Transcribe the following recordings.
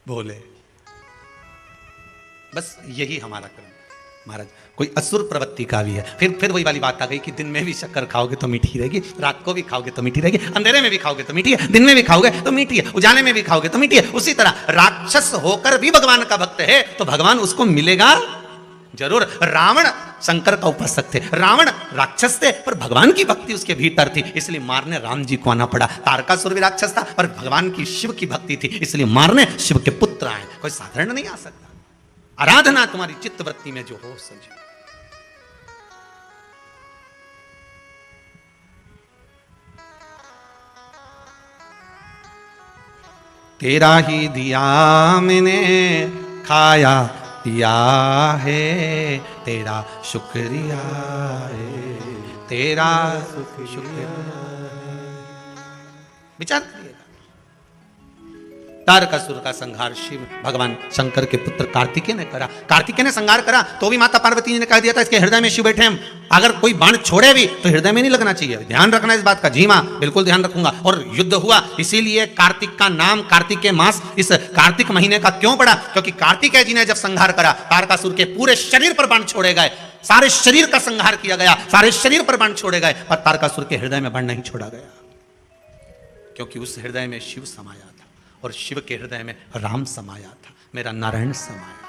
बोले। बस यही हमारा कर्म। महाराज कोई असुर प्रवृत्ति का भी है, फिर वही वाली बात आ गई कि दिन में भी शक्कर खाओगे तो मीठी रहेगी, रात को भी खाओगे तो मीठी रहेगी, अंधेरे में भी खाओगे तो मीठी है, दिन में भी खाओगे तो मीठी है, उजाले में भी खाओगे तो मीठी है। उसी तरह राक्षस होकर भी भगवान का भक्त है तो भगवान उसको मिलेगा जरूर। रावण शंकर का उपासक थे, रावण राक्षस थे, पर भगवान की भक्ति उसके भीतर थी, इसलिए मारने राम जी को आना पड़ा। तारकासुर भी राक्षस था, पर भगवान की शिव की भक्ति थी, इसलिए मारने शिव के पुत्र आए। कोई साधारण नहीं आ सकता। आराधना तुम्हारी चित्त वृत्ति में जो हो समझो। तेरा ही दिया मैंने खाया पिया है, तेरा शुक्रिया है, तेरा शुक्रिया। विचार करिएगा। तारकासुर का संहार शिव भगवान शंकर के पुत्र कार्तिकेय ने करा। कार्तिकेय ने संहार करा तो भी माता पार्वती जी ने कह दिया था इसके हृदय में शिव बैठे हम, अगर कोई बाण छोड़े भी तो हृदय में नहीं लगना चाहिए। ध्यान रखना इस बात का। जी मां, बिल्कुल ध्यान रखूंगा। और युद्ध हुआ, इसीलिए कार्तिक का नाम कार्तिकेय मास इस कार्तिक महीने का क्यों पड़ा? क्योंकि कार्तिकेय जी ने जब संहार करा, तारकासुर के पूरे शरीर पर बाण छोड़े गए, सारे शरीर का संहार किया गया, सारे शरीर पर बाण छोड़े गए, पर तारकासुर के हृदय में बाण नहीं छोड़ा गया, क्योंकि उस हृदय में शिव समाया था और शिव के हृदय में राम समाया था, मेरा नारायण समाया।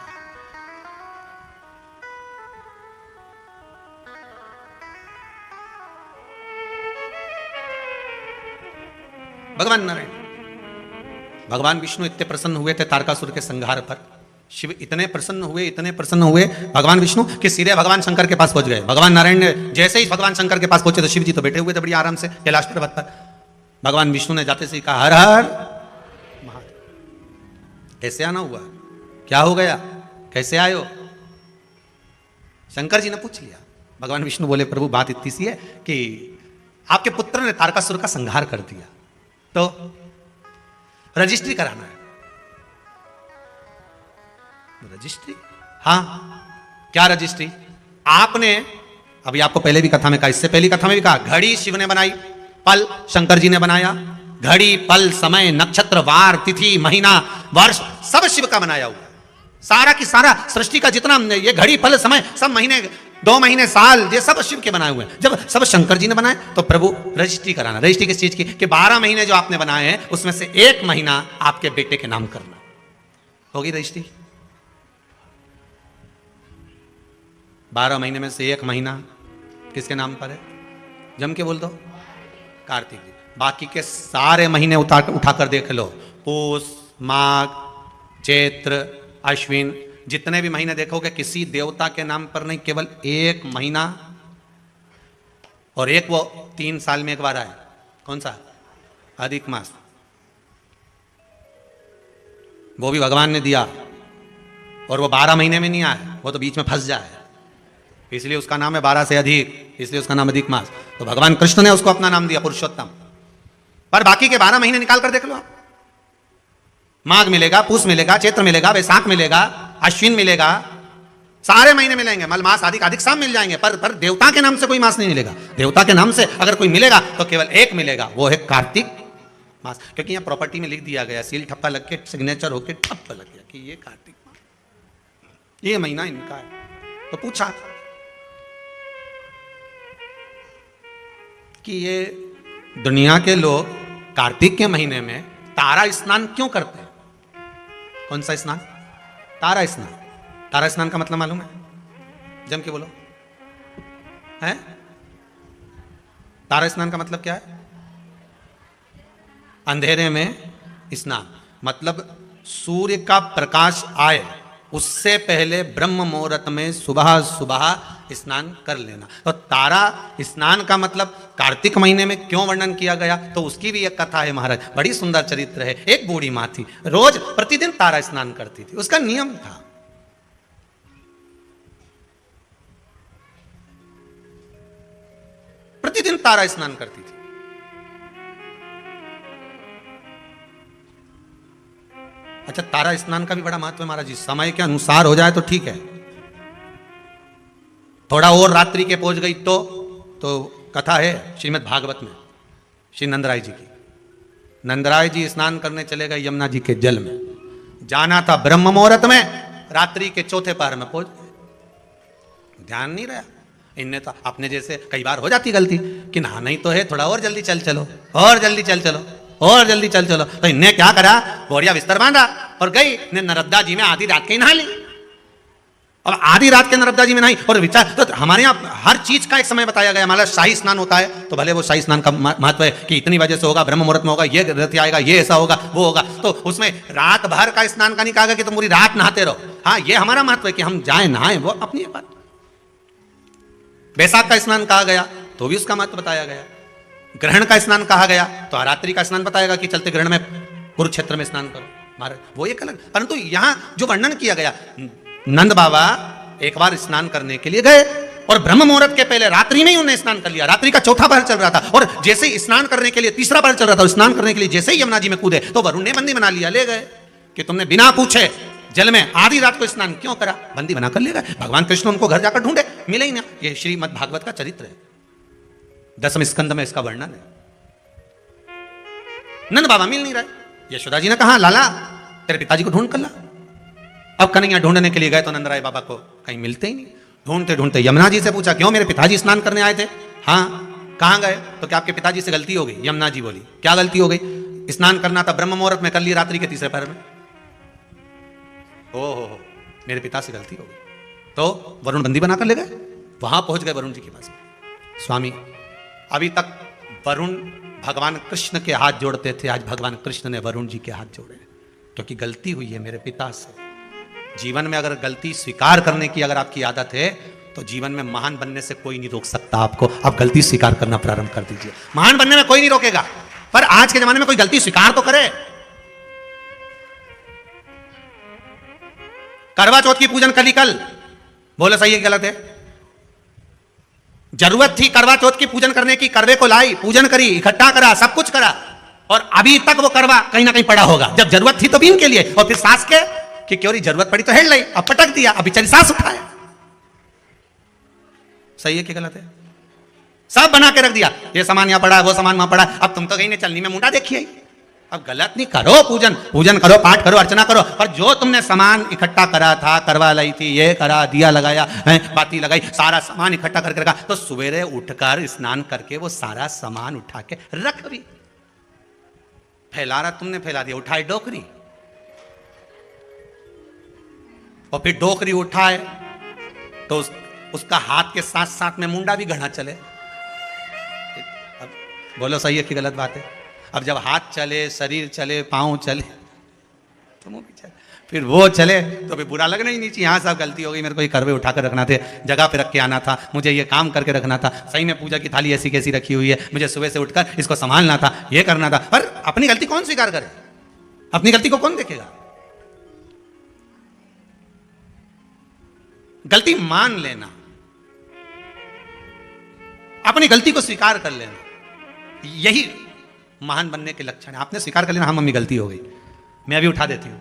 भगवान नारायण, भगवान विष्णु इतने प्रसन्न हुए थे तारकासुर के संहार पर, शिव इतने प्रसन्न हुए भगवान विष्णु कि सीधे भगवान शंकर के पास पहुंच गए। भगवान नारायण ने जैसे ही भगवान शंकर के पास पहुंचे तो शिव जी तो बैठे हुए थे बड़ी आराम से कैलाश पर्वत पर। भगवान विष्णु ने जाते से कहा हर हर महादेव। कैसे आना हुआ, क्या हो गया, कैसे आयो? शंकर जी ने पूछ लिया। भगवान विष्णु बोले प्रभु बात इतनी सी है कि आपके पुत्र ने तारकासुर का संहार कर दिया, तो रजिस्ट्री कराना है। रजिस्ट्री? हाँ, क्या रजिस्ट्री? आपने अभी आपको पहले भी कथा में कहा, इससे पहली कथा में भी कहा, घड़ी शिव ने बनाई, पल शंकर जी ने बनाया। घड़ी, पल, समय, नक्षत्र, वार, तिथि, महीना, वर्ष सब शिव का बनाया हुआ। सारा की सारा सृष्टि का जितना ये घड़ी, पल, समय, सब महीने, 2 महीने, साल, ये सब शिव के बनाए हुए हैं। जब सब शंकर जी ने बनाए तो प्रभु रजिस्ट्री कराना। रजिस्ट्री किस चीज की? कि 12 महीने जो आपने बनाए हैं उसमें से 1 महीना आपके बेटे के नाम करना। होगी रजिस्ट्री? 12 महीने में से 1 महीना किसके नाम पर है? जम के बोल दो, कार्तिक जी। बाकी के सारे महीने उठाकर देख लो, पूष, माघ, चैत्र, अश्विन, जितने भी महीने देखोगे किसी देवता के नाम पर नहीं, केवल 1 महीना, और एक वो 3 साल में एक बार आए। कौन सा? अधिक मास। वो भी भगवान ने दिया, और वो 12 महीने में नहीं आए, वो तो बीच में फंस जाए, इसलिए उसका नाम है 12 से अधिक, इसलिए उसका नाम अधिक मास। तो भगवान कृष्ण ने उसको अपना नाम दिया पुरुषोत्तम। पर बाकी के 12 महीने निकाल कर देख लो, माघ मिलेगा, पूष मिलेगा, चैत्र मिलेगा, वैशाख मिलेगा, अश्विन मिलेगा, सारे महीने मिलेंगे, मल मास आदि अधिक साम मिल जाएंगे, पर देवता के नाम से कोई मास नहीं मिलेगा। देवता के नाम से अगर कोई मिलेगा तो केवल 1 मिलेगा, वो है कार्तिक मास। क्योंकि यहाँ प्रॉपर्टी में लिख दिया गया, सील ठप्पा लग के सिग्नेचर होके ठप्पा लग गया कि ये कार्तिक मास, ये महीना इनका है। तो पूछा कि ये दुनिया के लोग कार्तिक के महीने में तारा स्नान क्यों करते हैं? कौन सा स्नान? तारा स्नान। तारा स्नान का मतलब मालूम है? जम के बोलो, है? तारा स्नान का मतलब क्या है? अंधेरे में स्नान, मतलब सूर्य का प्रकाश आए उससे पहले ब्रह्म मुहूर्त में सुबह सुबह स्नान कर लेना। तो तारा स्नान का मतलब कार्तिक महीने में क्यों वर्णन किया गया? तो उसकी भी एक कथा है महाराज, बड़ी सुंदर चरित्र है। एक बूढ़ी माँ थी, रोज प्रतिदिन तारा स्नान करती थी, उसका नियम था। प्रतिदिन तारा स्नान करती थी। अच्छा, तारा स्नान का भी बड़ा महत्व है महाराज जी। समय के अनुसार हो जाए तो ठीक है, थोड़ा और रात्रि के पहुंच गई तो कथा है श्रीमद् भागवत में श्री नंदराय जी की। नंदराय जी स्नान करने चले गए यमुना जी के जल में, जाना था ब्रह्म मुहूर्त में, रात्रि के चौथे पहर में पहुंच गए। ध्यान नहीं रहा इनने। तो अपने जैसे कई बार हो जाती गलती कि नहाना ही तो है, थोड़ा और जल्दी चल चलो, और जल्दी चल चलो, और जल्दी चल चलो। तो इनने क्या करा, बोरिया बिस्तर बांधा और गई ने नर्मदा जी में आधी रात के ही नहा ली। अब आधी रात के नर्मदा जी में नहाई और विचार, तो हमारे यहाँ हर चीज का एक समय बताया गया। मान लो शाही स्नान होता है तो भले वो शाही स्नान का महत्व है कि इतनी बजे से होगा, ब्रह्म मुहूर्त में होगा, ये रथ आएगा, ये ऐसा होगा, वो होगा। तो उसमें रात भर का स्नान का नहीं कहा गया कि तुम पूरी रात नहाते रहो। हाँ, ये हमारा महत्व है कि हम जाए नहाए, वो अपनी बात। बैसाख का स्नान कहा गया तो भी उसका महत्व बताया गया। ग्रहण का स्नान कहा गया तो रात्रि का स्नान बताएगा कि चलते ग्रहण में कुरुक्षेत्र में स्नान करो, महाराज वो एक अलग। परंतु यहां जो वर्णन किया गया, नंद बाबा एक बार स्नान करने के लिए गए और ब्रह्म मुहूर्त के पहले रात्रि में ही उन्होंने स्नान कर लिया। रात्रि का चौथा पहर चल रहा था और जैसे ही स्नान करने के लिए तीसरा पहर चल रहा था, स्नान करने के लिए जैसे ही यमुना जी में कूदे तो वरुण ने बंदी बना लिया, ले गए कि तुमने बिना पूछे जल में आधी रात को स्नान क्यों करा, बंदी बनाकर ले गए। भगवान कृष्ण उनको घर जाकर ढूंढे, मिले ही ना। ये श्रीमद् भागवत का चरित्र है, 10वें स्कंद में इसका वर्णन है। नंद बाबा मिल नहीं रहे। यशोदा जी ने कहा, लाला तेरे पिताजी को ढूंढ कर ला। अब कन्हैया ढूंढने के लिए गए तो नंदराय बाबा को कहीं मिलते ही नहीं। ढूंढते ढूंढते यमुना जी से पूछा, क्यों मेरे पिताजी स्नान करने आए थे? हाँ, कहाँ गए? तो क्या आपके पिताजी से गलती हो गई? यमुना जी बोली, क्या गलती हो गई? स्नान करना था ब्रह्म मुहूर्त में, कर लिया रात्रि के तीसरे पहर में। हो, मेरे पिता से गलती हो गई। तो वरुण बंदी बनाकर ले गए। वहां पहुंच गए वरुण जी के पास। स्वामी, अभी तक वरुण भगवान कृष्ण के हाथ जोड़ते थे, आज भगवान कृष्ण ने वरुण जी के हाथ जोड़े, क्योंकि गलती हुई है मेरे पिता से। जीवन में अगर गलती स्वीकार करने की अगर आपकी आदत है तो जीवन में महान बनने से कोई नहीं रोक सकता आपको। आप गलती स्वीकार करना प्रारंभ कर दीजिए, महान बनने में कोई नहीं रोकेगा। पर आज के जमाने में कोई गलती स्वीकार तो करे। करवा चौथ की पूजन कली कल, बोलो सही है गलत है? जरूरत थी करवा चौथ की पूजन करने की, करवे को लाई, पूजन करी, इकट्ठा करा, सब कुछ करा, और अभी तक वो करवा कहीं ना कहीं पड़ा होगा। जब जरूरत थी तो भी इनके लिए, और फिर सास के कि क्यों जरूरत पड़ी तो हेड लाई, अब पटक दिया, अब बेचारी सास उठाया। सही है कि गलत है? सब बना के रख दिया, ये सामान यहां पड़ा, वो सामान वहां पड़ा, अब तुम तो कहीं ने चलनी में मुंडा देखिए। अब गलत नहीं, करो पूजन करो, पाठ करो, अर्चना करो, पर जो तुमने सामान इकट्ठा करा था, करवा लाई थी, ये करा, दिया लगाया, बाती लगाई, सारा सामान इकट्ठा करके रखा, तो सवेरे उठकर स्नान करके वो सारा सामान उठा के रख भी। फैला रहा तुमने, फैला दिया, उठाए डोकरी, और फिर डोकरी उठाए तो उसका हाथ के साथ साथ में मुंडा भी गढ़ा चले। अब बोलो सही है कि गलत बात है? अब जब हाथ चले, शरीर चले, पांव चले, तो मुंह भी चले, फिर वो चले तो फिर बुरा लगना ही नहीं चाहिए। यहाँ सब गलती हो गई, मेरे को ये करवे उठा कर रखना थे, जगह पे रख के आना था, मुझे ये काम करके रखना था, सही में पूजा की थाली ऐसी कैसी रखी हुई है, मुझे सुबह से उठकर इसको संभालना था, ये करना था। पर अपनी गलती कौन स्वीकार करे? अपनी गलती को कौन देखेगा? गलती मान लेना, अपनी गलती को स्वीकार कर लेना, यही महान बनने के लक्षण है। आपने स्वीकार कर लेना, हाँ मम्मी गलती हो गई, मैं अभी उठा देती हूँ,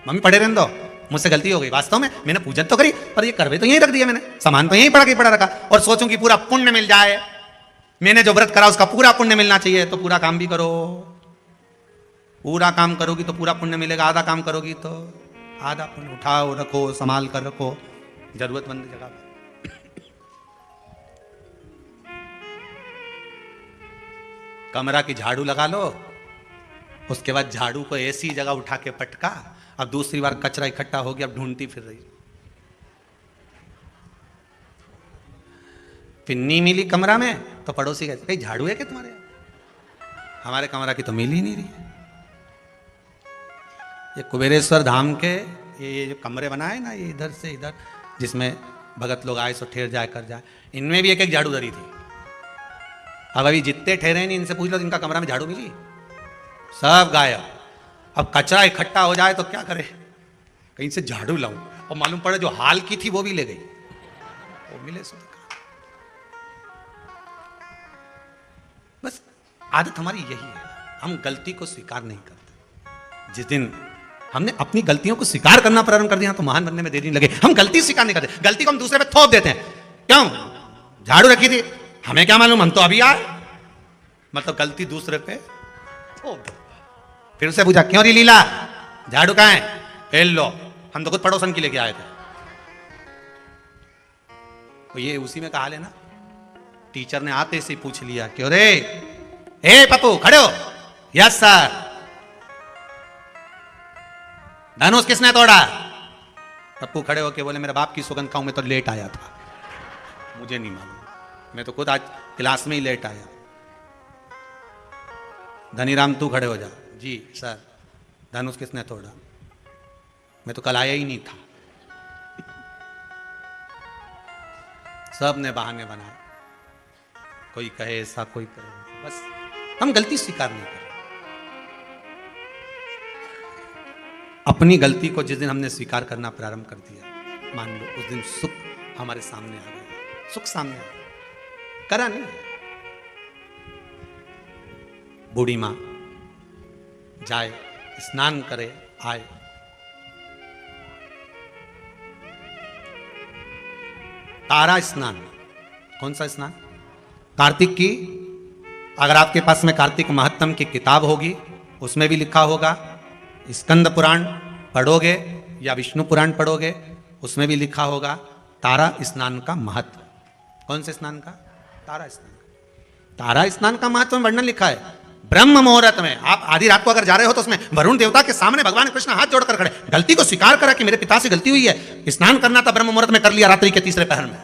मम्मी पड़े रहने दो, मुझसे गलती हो गई, वास्तव में मैंने पूजन तो करी पर ये करवे तो यहीं रख दिया, मैंने सामान तो यहीं पड़ा रखा, और सोचूं कि पूरा पुण्य मिल जाए, मैंने जो व्रत करा उसका पूरा पुण्य मिलना चाहिए, तो पूरा काम भी करो। पूरा काम करोगी तो पूरा पुण्य मिलेगा, आधा काम करोगी तो आधा पुण्य। उठाओ, रखो, संभाल कर रखो जरूरतमंद जगह पर। कमरा की झाड़ू लगा लो, उसके बाद झाड़ू को ऐसी जगह उठा के पटका, अब दूसरी बार कचरा इकट्ठा हो गया, अब ढूंढती फिर रही। पिन्नी मिली कमरा में तो पड़ोसी कहते कहीं झाड़ू है क्या तुम्हारे? हमारे कमरा की तो मिल ही नहीं रही। ये कुबेरेश्वर धाम के ये जो कमरे बनाए ना, ये इधर से इधर, जिसमें भगत लोग आए सो ठहर जाए कर जाए, इनमें भी एक एक झाड़ू धरी थी। अब अभी जितने ठहरे नहीं, इनसे पूछ लो इनका कमरा में झाड़ू मिली? सब गायब। अब कचरा इकट्ठा हो जाए तो क्या करे, कहीं से झाड़ू लाऊं, और मालूम पड़े जो हाल की थी वो भी ले गई, वो मिले सो। बस आदत हमारी यही है, हम गलती को स्वीकार नहीं करते। जिस दिन हमने अपनी गलतियों को स्वीकार करना प्रारंभ कर दिया तो महान बनने में देरी नहीं लगे। हम गलती स्वीकार नहीं करते, गलती को हम दूसरे पे थोप देते हैं। क्यों? झाड़ू रखी थी, हमें क्या मालूम, हम तो अभी आए, मतलब गलती दूसरे पे थोप दो। फिर उसे पूछा क्यों री लीला, झाड़ू कहाँ है? लो, हम तो खुद पड़ोसन के लेके आए थे। तो ये उसी में कहा लेना, टीचर ने आते से पूछ लिया, क्यों रे, ए पप्पू खड़े हो? Yes sir. धनुष किसने तोड़ा? पप्पू खड़े होके बोले, मेरे बाप की सुगंध खाऊं, मैं तो लेट आया था। मुझे नहीं मालूम, मैं तो खुद आज क्लास में ही लेट आया। धनीराम तू खड़े हो जा। जी सर। धनुष किसने तोड़ा? मैं तो कल आया ही नहीं था। सब ने बहाने बनाए, कोई कहे ऐसा, कोई कहे ऐसा। बस हम गलती स्वीकार नहीं कर। अपनी गलती को जिस दिन हमने स्वीकार करना प्रारंभ कर दिया, मान लो उस दिन सुख हमारे सामने आ गया। सुख सामने आ गया, करा नहीं। बूढ़ी मां जाए, स्नान करे, आए, तारा स्नान। कौन सा स्नान? कार्तिक की, अगर आपके पास में कार्तिक महत्तम की किताब होगी, उसमें भी लिखा होगा। स्कंद पुराण पढ़ोगे या विष्णु पुराण पढ़ोगे, उसमें भी लिखा होगा तारा स्नान का महत्व। कौन से स्नान का? तारा स्नान का। तारा स्नान का महत्व में वर्णन लिखा है। ब्रह्म मुहूर्त में, आप आधी रात को अगर जा रहे हो तो उसमें वरुण देवता के सामने भगवान कृष्ण हाथ जोड़कर खड़े, गलती को स्वीकार करा कि मेरे पिता से गलती हुई है, स्नान करना था ब्रह्म मुहूर्त में, कर लिया रात्रि के तीसरे पहर में,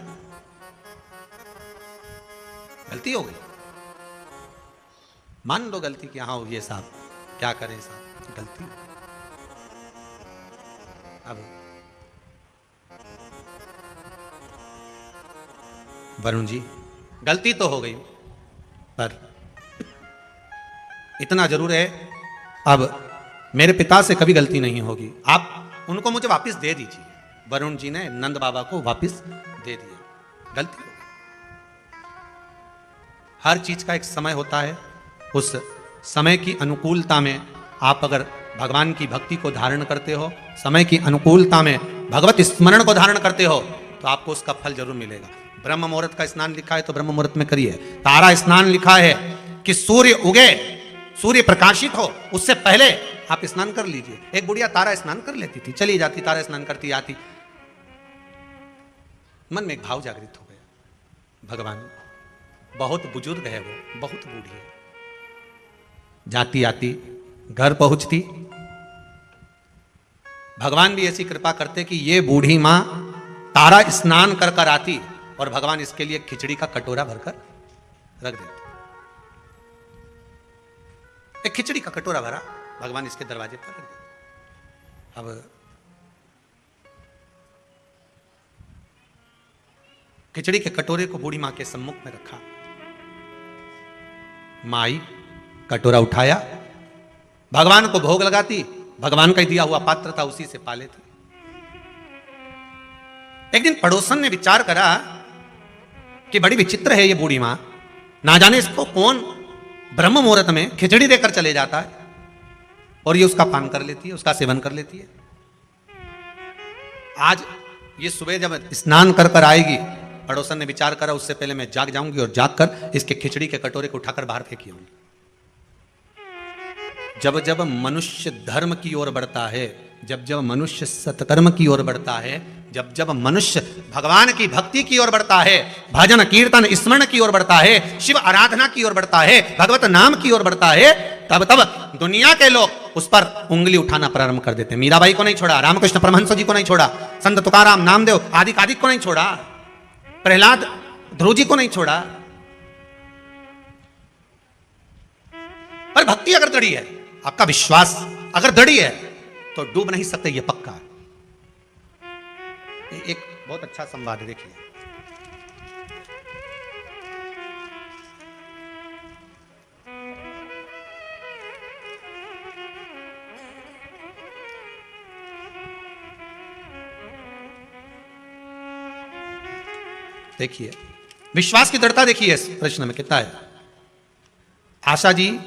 गलती हो गई। मान लो गलती की, हाँ ये साहब क्या करें साहब, गलती। अब वरुण जी गलती तो हो गई, पर इतना जरूर है, अब मेरे पिता से कभी गलती नहीं होगी, आप उनको मुझे वापस दे दीजिए। वरुण जी ने नंद बाबा को वापस दे दिया। गलती हो गई। हर चीज का एक समय होता है, उस समय की अनुकूलता में आप अगर भगवान की भक्ति को धारण करते हो, समय की अनुकूलता में भगवत स्मरण को धारण करते हो, तो आपको उसका फल जरूर मिलेगा। ब्रह्म मुहूर्त का स्नान लिखा है तो ब्रह्म मुहूर्त में करिए। तारा स्नान लिखा है कि सूर्य उगे, सूर्य प्रकाशित हो, उससे पहले आप स्नान कर लीजिए। एक बुढ़िया तारा स्नान कर लेती थी, चली जाती, तारा स्नान करती आती, मन में एक भाव जागृत हो गया, भगवान बहुत बुजुर्ग है, वो बहुत बूढ़ी है। जाती आती घर पहुंचती, भगवान भी ऐसी कृपा करते कि ये बूढ़ी मां तारा स्नान कर कर आती और भगवान इसके लिए खिचड़ी का कटोरा भरकर रख देते। एक खिचड़ी का कटोरा भरा, भगवान इसके दरवाजे पर रख देते। अब खिचड़ी के कटोरे को बूढ़ी मां के सम्मुख में रखा, माई कटोरा उठाया, भगवान को भोग लगाती, भगवान का दिया हुआ पात्र था उसी से पाले थे। एक दिन पड़ोसन ने विचार करा कि बड़ी विचित्र है ये बूढ़ी मां, ना जाने इसको कौन ब्रह्म मुहूर्त में खिचड़ी देकर चले जाता है और ये उसका पान कर लेती है, उसका सेवन कर लेती है। आज ये सुबह जब स्नान कर कर आएगी, पड़ोसन ने विचार करा उससे पहले मैं जाग जाऊंगी और जाग कर इसके खिचड़ी के कटोरे को उठाकर बाहर फेंकी आऊंगी। जब जब मनुष्य धर्म की ओर बढ़ता है, जब जब मनुष्य सत्कर्म की ओर बढ़ता है, जब जब मनुष्य भगवान की भक्ति की ओर बढ़ता है, भजन कीर्तन स्मरण की ओर बढ़ता है, शिव आराधना की ओर बढ़ता है, भगवत नाम की ओर बढ़ता है, तब तब दुनिया के लोग उस पर उंगली उठाना प्रारंभ कर देते हैं। मीराबाई को नहीं छोड़ा, रामकृष्ण परमहंस जी को नहीं छोड़ा, संत तुकाराम, नामदेव आदि कादिक को नहीं छोड़ा, प्रहलाद ध्रुव जी को नहीं छोड़ा। पर भक्ति अगर दृढ़ी है, आपका विश्वास अगर दृढ़ी है, तो डूब नहीं सकते, ये पक्का। एक बहुत अच्छा संवाद है, देखिए। देखिए विश्वास की दृढ़ता देखिए इस प्रश्न में कितना है। आशा जी,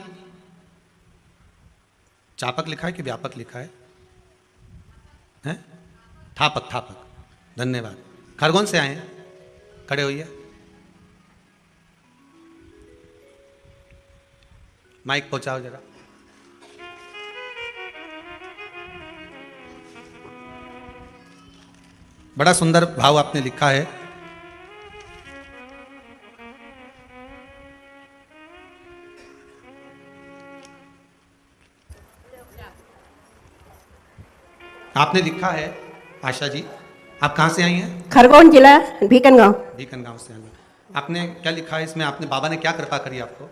चापक लिखा है कि व्यापक लिखा है? हैं? थापक, थापक, धन्यवाद। खरगोन से आए हैं, खड़े होइए। माइक पहुंचाओ जरा। बड़ा सुंदर भाव आपने लिखा है। आपने लिखा है, आशा जी, आप कहाँ से आई हैं? खरगोन जिला भीकनगांव। भीकनगांव से आई हैं। आपने क्या लिखा है इसमें? आपने बाबा ने क्या कृपा करी आपको?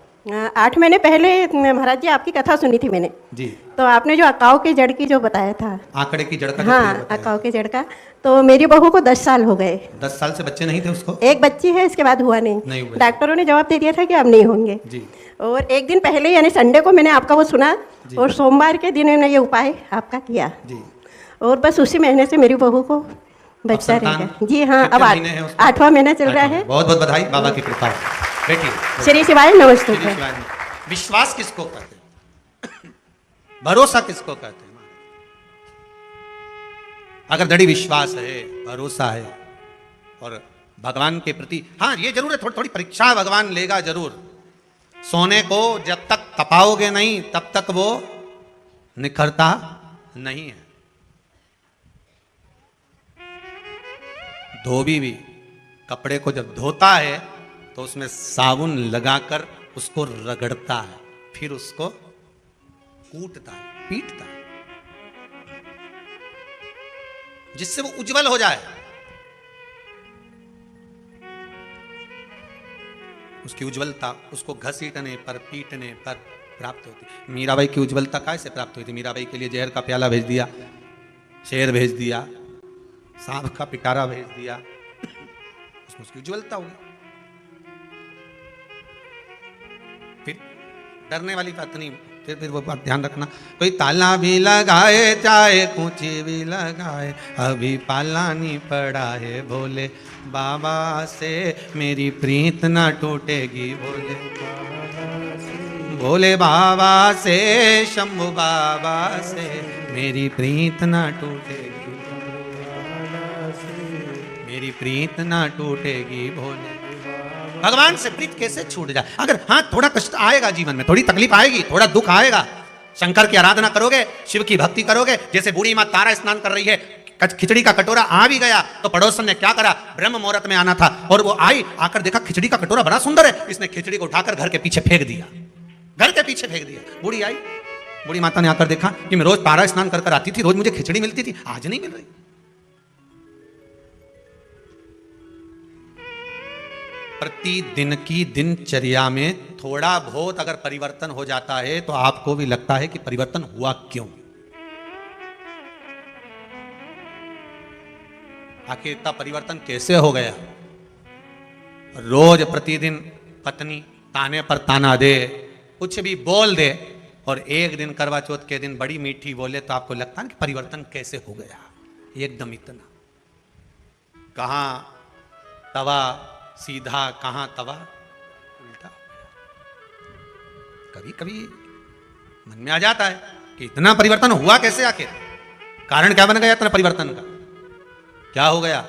8 महीने पहले महाराज जी आपकी कथा सुनी थी मैंने जी। तो आपने जो अकाव के जड़ की जो बताया था, आंकड़े की जड़ का जो हाँ बताया। अकाव के जड़ का, तो मेरी बहू को 10 साल हो गए। 10 साल से बच्चे नहीं थे उसको? एक बच्ची है, इसके बाद हुआ नहीं नहीं हुआ। डॉक्टरों ने जवाब दे दिया था कि अब नहीं होंगे जी। और एक दिन पहले यानी संडे को मैंने आपका वो सुना और सोमवार के दिन मैंने ये उपाय आपका किया जी। और बस उसी महीने से मेरी बहू को बच्चा संतान? रह गया। जी हाँ, कितने अब महीने हैं उसको? 8वां महीना चल रहा है। बहुत बहुत बधाई, बाबा की कृपा। बेटी श्री शिवाय नमस्ते। श्री शिवाय नमः। विश्वास किसको कहते हैं? भरोसा किसको कहते हैं? अगर दृढ़ विश्वास है, भरोसा है और भगवान के प्रति, हाँ ये जरूर है, थोड़ी थोड़ी परीक्षा भगवान लेगा जरूर। सोने को जब तक तपाओगे नहीं तब तक वो निखरता नहीं है। धोबी भी कपड़े को जब धोता है तो उसमें साबुन लगाकर उसको रगड़ता है, फिर उसको कूटता है, पीटता है, जिससे वो उज्जवल हो जाए। उसकी उज्जवलता उसको घसीटने पर, पीटने पर प्राप्त होती। मीराबाई की उज्जवलता कैसे प्राप्त हुई थी? मीराबाई के लिए जहर का प्याला भेज दिया, शेर भेज दिया, सांप का पिटारा भेज दिया, उसमें उसकी उज्जवलता होगी। फिर डरने वाली बात नहीं, फिर वो बात ध्यान रखना। कोई ताला भी लगाए चाहे कूची भी लगाए, अभी पाला नहीं पड़ा है, भोले बाबा से मेरी प्रीत ना टूटेगी, भोले बाबा से, शंभु बाबा से मेरी प्रीत ना टूटेगी, मेरी प्रीत ना टूटेगी, भोले। भगवान से प्रीत कैसे छूट जाए? अगर हाँ थोड़ा कष्ट आएगा जीवन में, थोड़ी तकलीफ आएगी, थोड़ा दुख आएगा, शंकर की आराधना करोगे, शिव की भक्ति करोगे, जैसे बूढ़ी माँ तारा स्नान कर रही है, खिचड़ी का कटोरा आ भी गया तो पड़ोसन ने क्या करा, ब्रह्म मुहूर्त में आना था और वो आई, आकर देखा खिचड़ी का कटोरा बड़ा सुंदर है, इसने खिचड़ी को उठाकर घर के पीछे फेंक दिया, घर के पीछे फेंक दिया। बूढ़ी आई, बूढ़ी माता ने आकर देखा कि मैं रोज तारा स्नान कर आती थी, रोज मुझे खिचड़ी मिलती थी, आज नहीं मिल रही। प्रतिदिन की दिनचर्या में थोड़ा बहुत अगर परिवर्तन हो जाता है तो आपको भी लगता है कि परिवर्तन हुआ क्यों, आखिर इतना परिवर्तन कैसे हो गया। रोज प्रतिदिन पत्नी ताने पर ताना दे, कुछ भी बोल दे और एक दिन करवा चौथ के दिन बड़ी मीठी बोले तो आपको लगता है कि परिवर्तन कैसे हो गया एकदम इतना। कहां तवा सीधा, कहां तवा उल्टा। कभी कभी मन में आ जाता है कि इतना परिवर्तन हुआ कैसे, आखिर कारण क्या बन गया इतना परिवर्तन का? क्या हो गया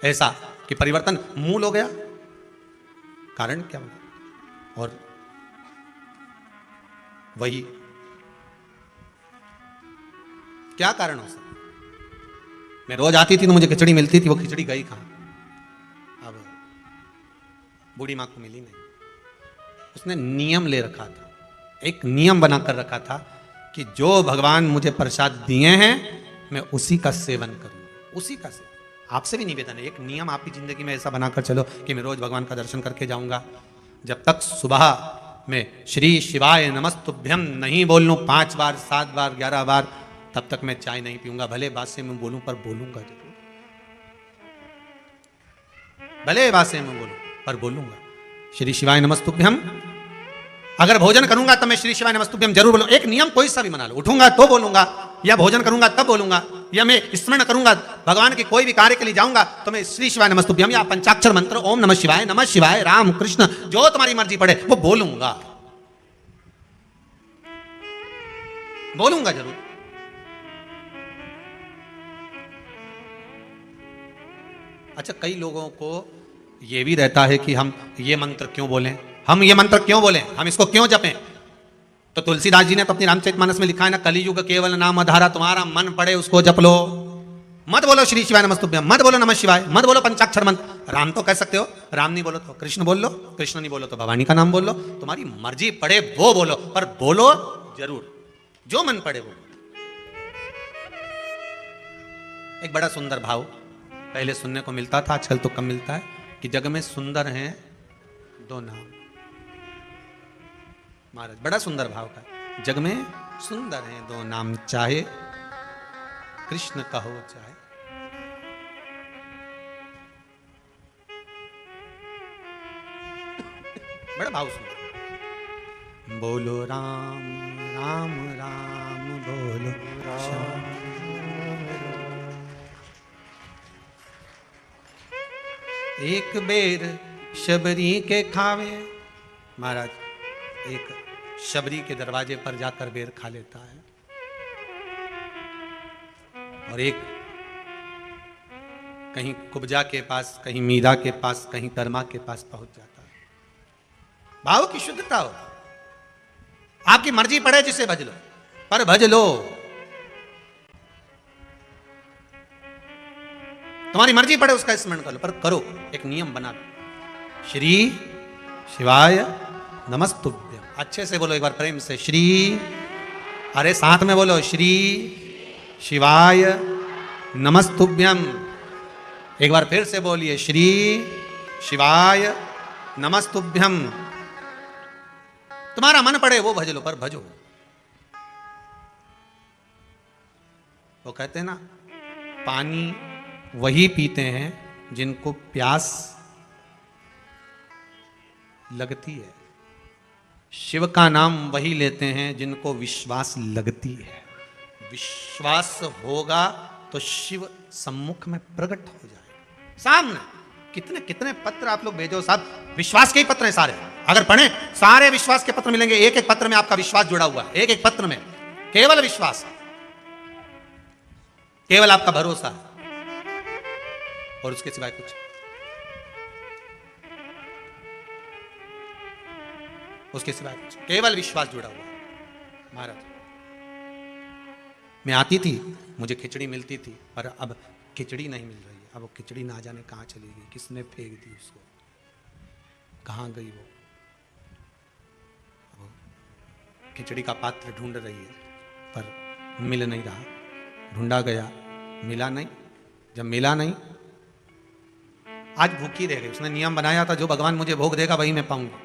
ऐसा कि परिवर्तन मूल हो गया? कारण क्या बना? और वही क्या कारण हो सकता? मैं रोज आती थी तो मुझे खिचड़ी मिलती थी, वो खिचड़ी गई कहां? अब बूढ़ी मां को मिली नहीं। उसने नियम ले रखा था, एक नियम बनाकर रखा था कि जो भगवान मुझे प्रसाद दिए हैं मैं उसी का सेवन करूंगा, उसी का सेवन। आपसे भी निवेदन है, एक नियम आप ही जिंदगी में ऐसा बनाकर चलो कि मैं रोज भगवान का दर्शन करके जाऊंगा। जब तक सुबह में श्री शिवाय नमस्तुभ्यम नहीं बोल लूं 5 बार, 7 बार, 11 बार, तब तक मैं चाय नहीं पीऊंगा। भले बात से मैं बोलूं पर बोलूंगा जरूर, भले बात से मैं बोलूं पर बोलूंगा श्री शिवाय नमस्तुभ्यम। अगर भोजन करूंगा तो मैं श्री शिवाय नमस्तुभ्यम जरूर बोलूंगा। एक नियम कोई सा भी बना लो, उठूंगा तो बोलूंगा, या भोजन करूंगा तब बोलूंगा, या मैं स्मरण करूंगा भगवान के कोई भी कार्य के लिए जाऊंगा तो मैं श्री शिवाय नमस्तुभ्यम या पंचाक्षर मंत्र ओम नमः शिवाय, राम कृष्ण, जो तुम्हारी मर्जी पड़े वो बोलूंगा, बोलूंगा जरूर। अच्छा, कई लोगों को यह भी रहता है कि हम ये मंत्र क्यों बोलें, हम ये मंत्र क्यों बोलें, हम इसको क्यों जपें। तो तुलसीदास जी ने तो अपनी रामचरितमानस में लिखा है ना, कलियुग केवल नाम आधारा, तुम्हारा मन पड़े उसको जप लो। मत बोलो श्री शिवाय नमस्तुभ्यम, मत बोलो नमः शिवाय, मत बोलो पंचाक्षर मंत्र। राम तो कह सकते हो, राम नहीं बोलो तो कृष्ण बोल लो, कृष्ण नहीं बोलो तो भवानी का नाम बोल लो, तुम्हारी मर्जी पड़े वो बोलो, पर बोलो जरूर, जो मन पड़े वो। एक बड़ा सुंदर भाव पहले सुनने को मिलता था, आजकल तो कम मिलता है, कि जग में सुंदर हैं दो नाम। महाराज बड़ा सुंदर भाव का, जग में सुंदर हैं दो नाम, चाहे कृष्ण कहो चाहे। बड़ा भाव सुंदर। बोलो राम राम राम बोलो श्याम। एक बेर शबरी के खावे, महाराज एक शबरी के दरवाजे पर जाकर बेर खा लेता है, और एक कहीं कुब्जा के पास, कहीं मीरा के पास, कहीं कर्मा के पास पहुंच जाता है। भाव की शुद्धता हो, आपकी मर्जी पड़े जिसे भज लो, पर भज लो। तुम्हारी मर्जी पड़े उसका स्मरण कर लो, पर करो, एक नियम बना लो। श्री शिवाय नमस्तुभ्यम, अच्छे से बोलो एक बार प्रेम से, श्री, अरे साथ में बोलो, श्री शिवाय नमस्तुभ्यम। एक बार फिर से बोलिए, श्री शिवाय नमस्तुभ्यम। तुम्हारा मन पड़े वो भज लो, पर भजो। वो कहते हैं ना, पानी वही पीते हैं जिनको प्यास लगती है, शिव का नाम वही लेते हैं जिनको विश्वास लगती है। विश्वास होगा तो शिव सम्मुख में प्रकट हो जाए सामने। कितने कितने पत्र आप लोग भेजो साहब, विश्वास के ही पत्र हैं सारे, अगर पढ़ें सारे विश्वास के पत्र मिलेंगे। एक एक पत्र में आपका विश्वास जुड़ा हुआ है, एक एक पत्र में केवल विश्वास, केवल आपका भरोसा है, और उसके सिवाय कुछ। उसके सिवाय कुछ, केवल विश्वास जुड़ा हुआ है। महाराज मैं आती थी, मुझे खिचड़ी मिलती थी, पर अब खिचड़ी नहीं मिल रही है। अब वो खिचड़ी ना जाने कहाँ चली गई, किसने फेंक दी उसको, कहाँ गई वो। अब खिचड़ी का पात्र ढूंढ रही है, पर मिल नहीं रहा। ढूंढा गया, मिला नहीं। जब मिला नहीं, आज भूखी रह गई। उसने नियम बनाया था, जो भगवान मुझे भोग देगा वही मैं पाऊंगा।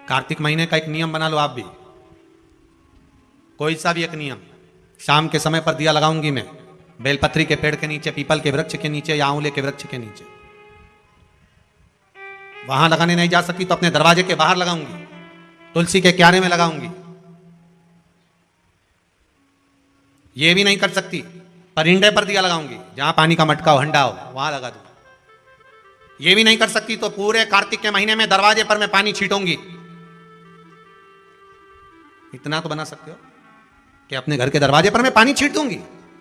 कार्तिक महीने का एक नियम बना लो आप भी, कोई सा भी एक नियम। शाम के समय पर दिया लगाऊंगी मैं, बेलपत्री के पेड़ के नीचे, पीपल के वृक्ष के नीचे, या आंवले के वृक्ष के नीचे। वहां लगाने नहीं जा सकती तो अपने दरवाजे के बाहर लगाऊंगी, तुलसी के क्यारे में लगाऊंगी। ये भी नहीं कर सकती, परिंदे पर दिया लगाऊंगी, जहां पानी का मटका हो, हंडा हो, वहां लगा दूं। ये भी नहीं कर सकती तो पूरे कार्तिक के महीने में दरवाजे पर मैं पानी छीटूंगी। इतना तो बना सकते हो कि अपने घर के दरवाजे पर मैं पानी छीट दूंगी,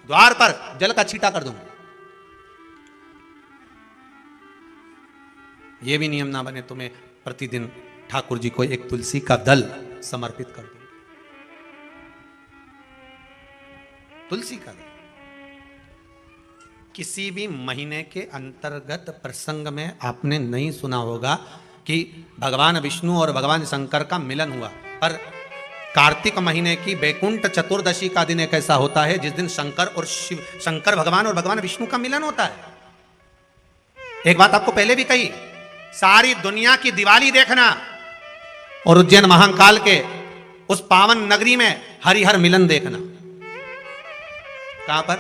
द्वार पर जल का छींटा कर दूंगी। यह भी नियम ना बने तो मैं प्रतिदिन ठाकुर जी को एक तुलसी का दल समर्पित कर दूं। तुलसी का दल किसी भी महीने के अंतर्गत प्रसंग में आपने नहीं सुना होगा कि भगवान विष्णु और भगवान शंकर का मिलन हुआ, पर कार्तिक महीने की बैकुंठ चतुर्दशी का दिन एक ऐसा होता है जिस दिन शंकर और शिव, शंकर भगवान और भगवान विष्णु का मिलन होता है। एक बात आपको पहले भी कही, सारी दुनिया की दिवाली देखना और उज्जैन महाकाल के उस पावन नगरी में हरिहर मिलन देखना। कहां पर?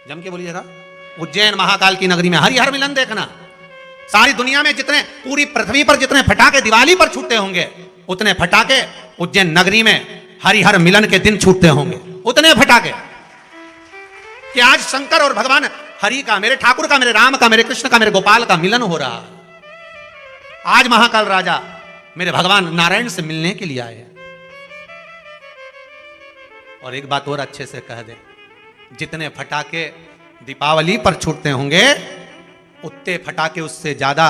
जम के बोलिए जरा। उज्जैन महाकाल की नगरी में हरिहर मिलन देखना। सारी दुनिया में जितने, पूरी पृथ्वी पर जितने फटाके दिवाली पर छूटते होंगे, उतने फटाके उज्जैन नगरी में हरिहर मिलन के दिन छूटते होंगे। उतने फटाके कि आज शंकर और भगवान हरि का, मेरे ठाकुर का, मेरे राम का, मेरे कृष्ण का, मेरे गोपाल का मिलन हो रहा है। आज महाकाल राजा मेरे भगवान नारायण से मिलने के लिए आए हैं। और एक बात और अच्छे से कह दे, जितने फटाके दीपावली पर छूटते होंगे, उतने फटाके उससे ज्यादा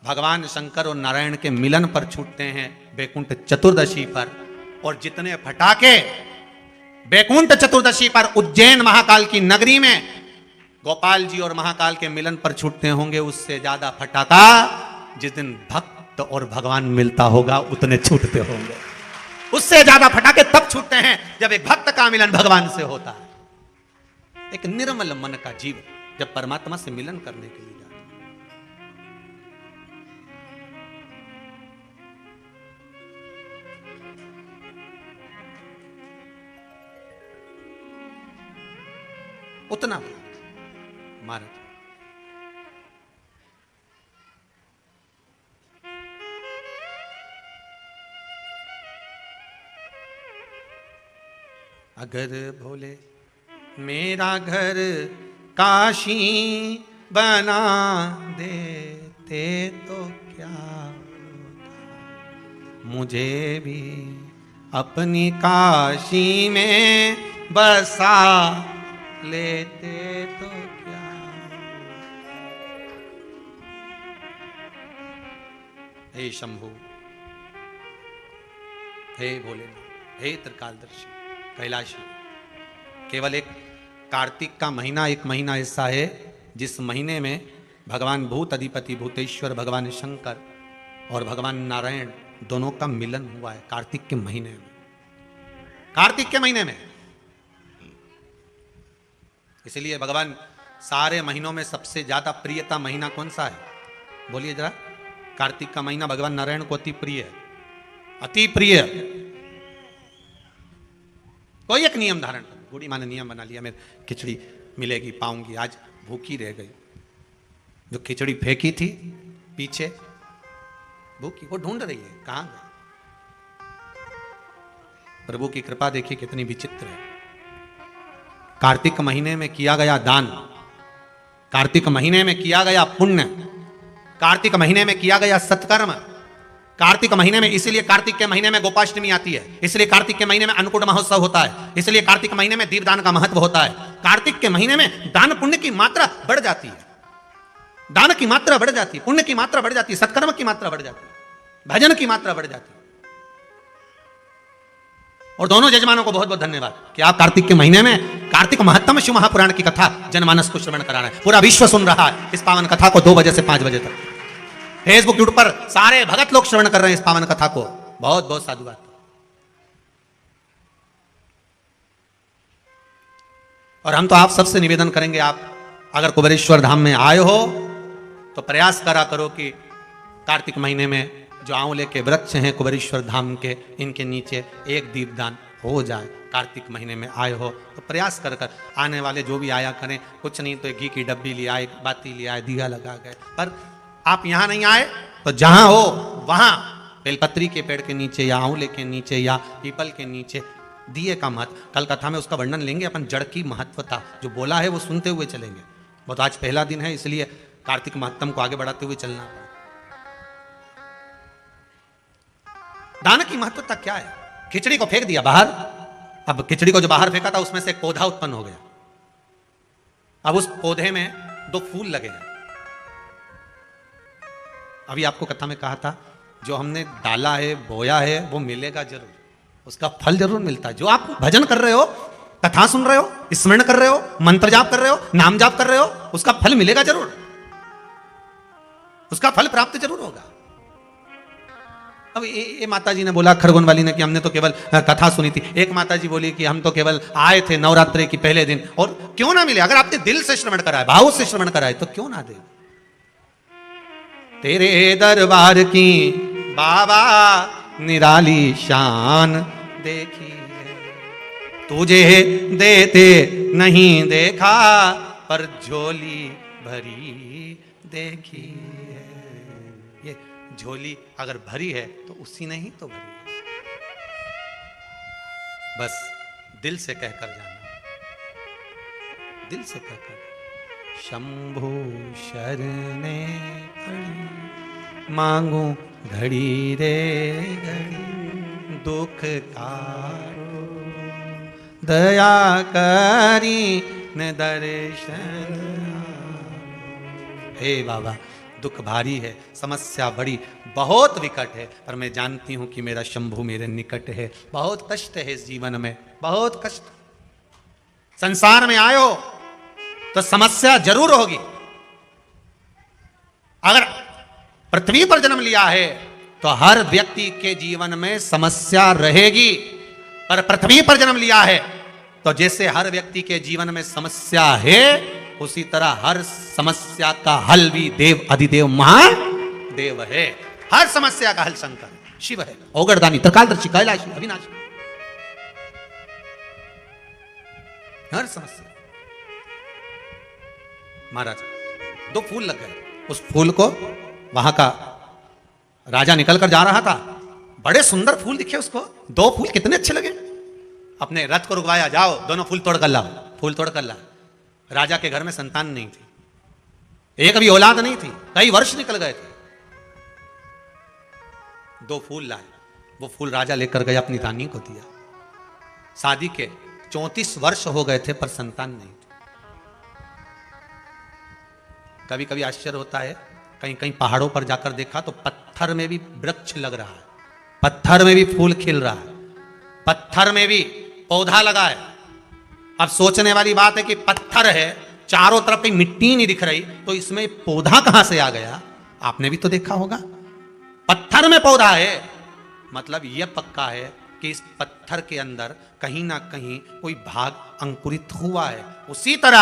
भगवान शंकर और नारायण के मिलन पर छूटते हैं बैकुंठ चतुर्दशी पर। और जितने फटाके बैकुंठ चतुर्दशी पर उज्जैन महाकाल की नगरी में गोपाल जी और महाकाल के मिलन पर छूटते होंगे उससे ज्यादा फटाका जिस दिन भक्त और भगवान मिलता होगा उतने छूटते होंगे। उससे ज्यादा फटाके तब छूटते हैं जब एक भक्त का मिलन भगवान से होता है। एक निर्मल मन का जीव जब परमात्मा से मिलन करने के लिए जाता है। उतना महाराज अगर भोले मेरा घर काशी बना देते तो क्या होता, मुझे भी अपनी काशी में बसा लेते तो क्या। हे शंभु, हे भोलेनाथ, हे त्रिकालदर्शी कैलाशी, केवल एक कार्तिक का महीना, एक महीना ऐसा है जिस महीने में भगवान भूत अधिपति भूतेश्वर भगवान शंकर और भगवान नारायण दोनों का मिलन हुआ है कार्तिक के महीने में। कार्तिक के महीने में इसलिए भगवान सारे महीनों में सबसे ज्यादा प्रियता महीना कौन सा है? बोलिए जरा। कार्तिक का महीना भगवान नारायण को अति प्रिय है, अति प्रिय। कोई एक नियम धारण कर, बूढ़ी माँ ने नियम बना लिया, मेरे खिचड़ी मिलेगी पाऊंगी, आज भूखी रह गई। जो खिचड़ी फेंकी थी पीछे भूखी, वो ढूंढ रही है कहां गई। प्रभु की कृपा देखिए कितनी विचित्र है। कार्तिक महीने में किया गया दान, कार्तिक महीने में किया गया पुण्य, कार्तिक महीने में किया गया सत्कर्म, कार्तिक महीने में, इसलिए कार्तिक के महीने में गोपाष्टमी आती है, इसलिए कार्तिक के महीने में अन्नकूट महोत्सव होता है, इसलिए कार्तिक महीने में दीपदान का महत्व होता है। कार्तिक के महीने में दान पुण्य की मात्रा बढ़ जाती है, दान की मात्रा बढ़ जाती है, पुण्य की मात्रा बढ़ जाती है, सत्कर्म की मात्रा बढ़ जाती है, भजन की मात्रा बढ़ जाती है। और दोनों जजमानों को बहुत बहुत धन्यवाद कि आप कार्तिक के महीने में कार्तिक महत्तम शिव महापुराण की कथा जनमानस को श्रवण करा रहे हैं। पूरा विश्व सुन रहा है इस पावन कथा को 2 बजे से 5 बजे तक। फेसबुक यूट्यूब पर सारे भगत लोग श्रवण कर रहे हैं इस पावन कथा को। बहुत बहुत साधुवाद। और हम तो आप सबसे निवेदन करेंगे, आप अगर कुबेरेश्वर धाम में आए हो तो प्रयास करा करो कि कार्तिक महीने में जो आंवले के वृक्ष हैं कुबेरेश्वर धाम के, इनके नीचे एक दीपदान हो जाए। कार्तिक महीने में आए हो तो प्रयास कर कर आने वाले जो भी आया करें, कुछ नहीं तो एक घी की डब्बी ले आए, बाती ले आए, दिया लगा गए। पर आप यहां नहीं आए तो जहां हो वहां बेलपत्री के पेड़ के नीचे या आंवले के नीचे या पीपल के नीचे दिए का महत्व, कल कथा में उसका वर्णन लेंगे अपन। जड़ की महत्वता जो बोला है वो सुनते हुए चलेंगे। वो तो आज पहला दिन है इसलिए कार्तिक महत्तम को आगे बढ़ाते हुए चलना पड़ा। दान की महत्वता क्या है? खिचड़ी को फेंक दिया बाहर, अब खिचड़ी को जो बाहर फेंका था उसमें से एक पौधा उत्पन्न हो गया। अब उस पौधे में 2 फूल लगे हैं। अभी आपको कथा में कहा था जो हमने डाला है, बोया है, वो मिलेगा जरूर, उसका फल जरूर मिलता है। जो आप भजन कर रहे हो, कथा सुन रहे हो, स्मरण कर रहे हो, मंत्र जाप कर रहे हो, नाम जाप कर रहे हो, उसका फल मिलेगा जरूर, उसका फल प्राप्त जरूर होगा। अब ये माता जी ने बोला खरगोन वाली ने कि हमने तो केवल कथा सुनी थी। एक माता जी बोली कि हम तो केवल आए थे नवरात्रि की पहले दिन, और क्यों ना मिले? अगर आपने दिल से श्रवण कराए, भाव से श्रवण कराए तो क्यों ना दे। तेरे दरबार की बाबा निराली शान देखी है, तुझे देते नहीं देखा पर झोली भरी देखी है। ये झोली अगर भरी है तो उसी ने ही तो भरी है। बस दिल से कहकर जाना, दिल से कहकर शंभु शरणे पड़ी मांगू घड़ी रे घड़ी, दुख काटो दया करी न दर्शन। हे बाबा दुख भारी है, समस्या बड़ी बहुत विकट है, पर मैं जानती हूं कि मेरा शंभु मेरे निकट है। बहुत कष्ट है इस जीवन में, बहुत कष्ट। संसार में आयो तो समस्या जरूर होगी। अगर पृथ्वी पर जन्म लिया है तो हर व्यक्ति के जीवन में समस्या रहेगी। पर पृथ्वी पर जन्म लिया है तो जैसे हर व्यक्ति के जीवन में समस्या है, उसी तरह हर समस्या का हल भी देव अधिदेव महादेव है। हर समस्या का हल शंकर शिव है, औगरदानी, त्रिकालदर्शी, कैलाशी, अविनाशी। हर समस्या। महाराज 2 फूल लग गए, उस फूल को वहां का राजा निकल कर जा रहा था, बड़े सुंदर फूल दिखे उसको, 2 फूल कितने अच्छे लगे। अपने रथ को रुकवाया, जाओ दोनों फूल तोड़ कर लाओ। फूल तोड़ कर ला। राजा के घर में संतान नहीं थी, एक भी औलाद नहीं थी, कई वर्ष निकल गए थे। 2 फूल लाए, वो फूल राजा लेकर गया, अपनी रानी को दिया। शादी के 34 वर्ष हो गए थे पर संतान नहीं थी। कभी कभी आश्चर्य होता है, कहीं कहीं पहाड़ों पर जाकर देखा तो पत्थर में भी वृक्ष लग रहा है, पत्थर में भी फूल खिल रहा है, पत्थर में भी पौधा लगा है। अब सोचने वाली बात है कि पत्थर है, चारों तरफ कहीं मिट्टी नहीं दिख रही, तो इसमें पौधा कहां से आ गया? आपने भी तो देखा होगा, पत्थर में पौधा है, मतलब यह पक्का है कि इस पत्थर के अंदर कहीं ना कहीं कोई भाग अंकुरित हुआ है। उसी तरह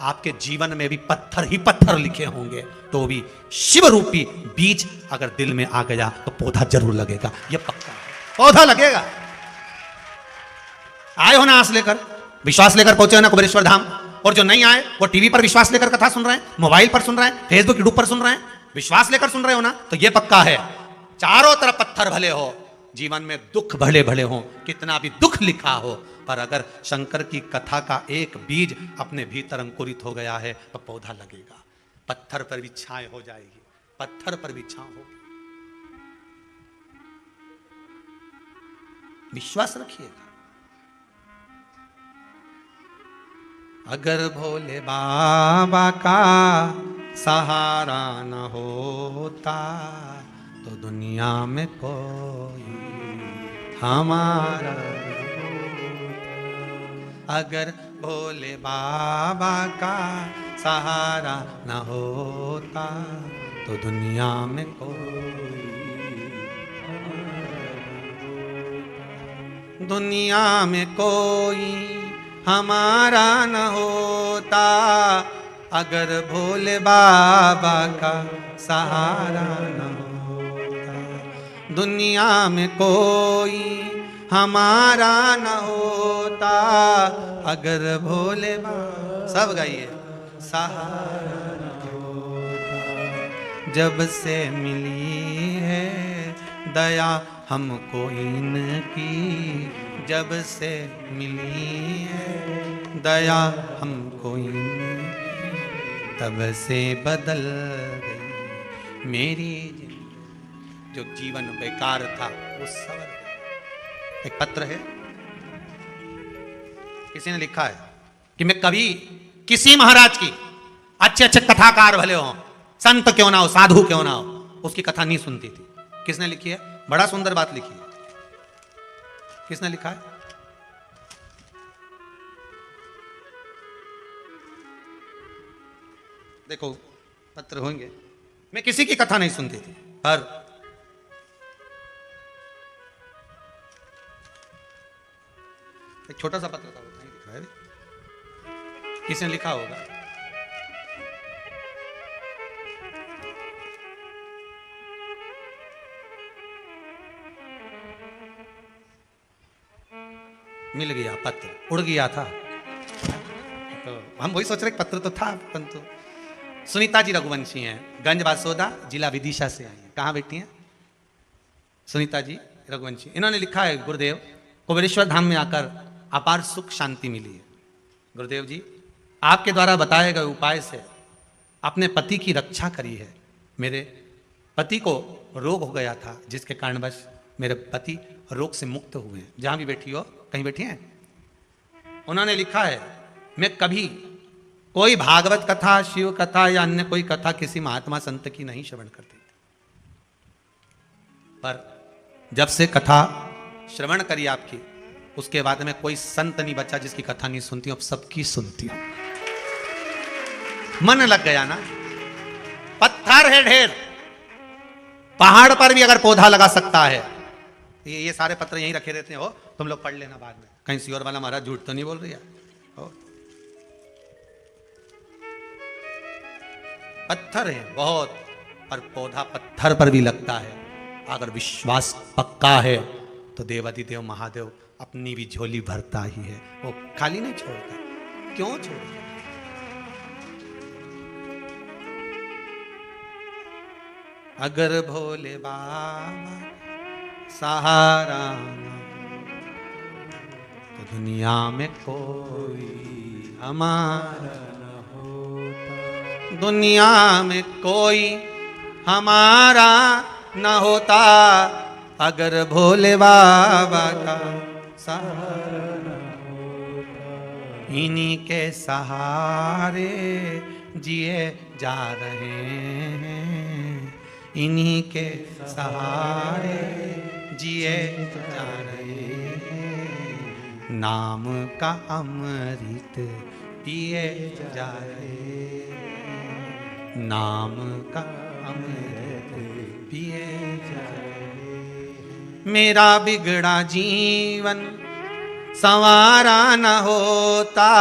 आपके जीवन में भी पत्थर ही पत्थर लिखे होंगे, तो भी शिव रूपी बीज अगर दिल में आ गया तो पौधा जरूर लगेगा, यह पक्का है, पौधा लगेगा। आए हो ना आस लेकर, विश्वास लेकर पहुंचे हो ना कुबेरेश्वर धाम, और जो नहीं आए वो टीवी पर विश्वास लेकर कथा सुन रहे हैं, मोबाइल पर सुन रहे हैं, फेसबुक यूट्यूब पर सुन रहे हैं, विश्वास लेकर सुन रहे हो ना, तो यह पक्का है चारों तरफ पत्थर भले हो, जीवन में दुख भले भले हो, कितना भी दुख लिखा हो, पर अगर शंकर की कथा का एक बीज अपने भीतर अंकुरित हो गया है तो पौधा लगेगा। पत्थर पर भी छाए हो जाएगी, पत्थर पर भी छां होगी। विश्वास रखिएगा। अगर भोले बाबा का सहारा न होता तो दुनिया में कोई हमारा। अगर भोले बाबा का सहारा न होता तो दुनिया में कोई, दुनिया में कोई हमारा न होता। अगर भोले बाबा का सहारा न होता, दुनिया में कोई हमारा न होता। अगर भोले बाबा, सब गाइए, सहारा न होता। जब से मिली है दया हमको इनकी, जब से मिली है दया हमको इनकी, तब से बदल गई मेरी जिंदगी। जो जीवन बेकार था वो सवर गया। एक पत्र है, किसी ने लिखा है कि मैं कभी किसी महाराज की, अच्छे अच्छे कथाकार भले हो, संत क्यों ना हो, साधु क्यों ना हो, उसकी कथा नहीं सुनती थी। किसने लिखी है? बड़ा सुंदर बात लिखी है। किसने लिखा है? देखो पत्र होंगे। मैं किसी की कथा नहीं सुनती थी, पर एक छोटा सा पत्र था, नहीं लिखा है, किसने लिखा होगा? मिल गया पत्र, उड़ गया था। तो हम वही सोच रहे पत्र तो था, परंतु सुनीता जी रघुवंशी हैं, गंज बासोदा, जिला विदिशा से आई हैं। कहाँ बैठी हैं? सुनीता जी रघुवंशी। इन्होंने लिखा है, गुरुदेव कुबेरेश्वर धाम में आकर अपार सुख शांति मिली है। गुरुदेव जी आपके द्वारा बताए गए उपाय से अपने पति की रक्षा करी है। मेरे पति को रोग हो गया था, जिसके कारणवश मेरे पति रोग से मुक्त हुए हैं। जहां भी बैठी हो, कहीं बैठी हैं, उन्होंने लिखा है, मैं कभी कोई भागवत कथा, शिव कथा या अन्य कोई कथा किसी महात्मा संत की नहीं श्रवण करते थे। पर जब से कथा श्रवण करी आपकी, उसके बाद में कोई संत नहीं बचा जिसकी कथा नहीं सुनती हूं, अब सबकी सुनती हूं। मन लग गया ना। पत्थर है ढेर, पहाड़ पर भी अगर पौधा लगा सकता है, ये सारे पत्र यहीं रखे रहते हो, तुम लोग पढ़ लेना बाद में, कहीं सियोर वाला महाराज झूठ तो नहीं बोल रही है। पत्थर है बहुत, पर पौधा पत्थर पर भी लगता है। अगर विश्वास पक्का है तो देवाधिदेव महादेव अपनी भी झोली भरता ही है, वो खाली नहीं छोड़ता। क्यों छोड़ता? अगर भोले बाबा सहारा तो दुनिया में कोई हमारा न होता, दुनिया में कोई हमारा न होता। अगर भोले बाबा का सहारा न होता, इन्हीं के सहारे जिए जा रहे हैं, इन्हीं के सहारे जिए जा रहे हैं, नाम का अमृत पिए जा रहे हैं, नाम का अमृत पिए जा रहे हैं। मेरा बिगड़ा जीवन संवारा न होता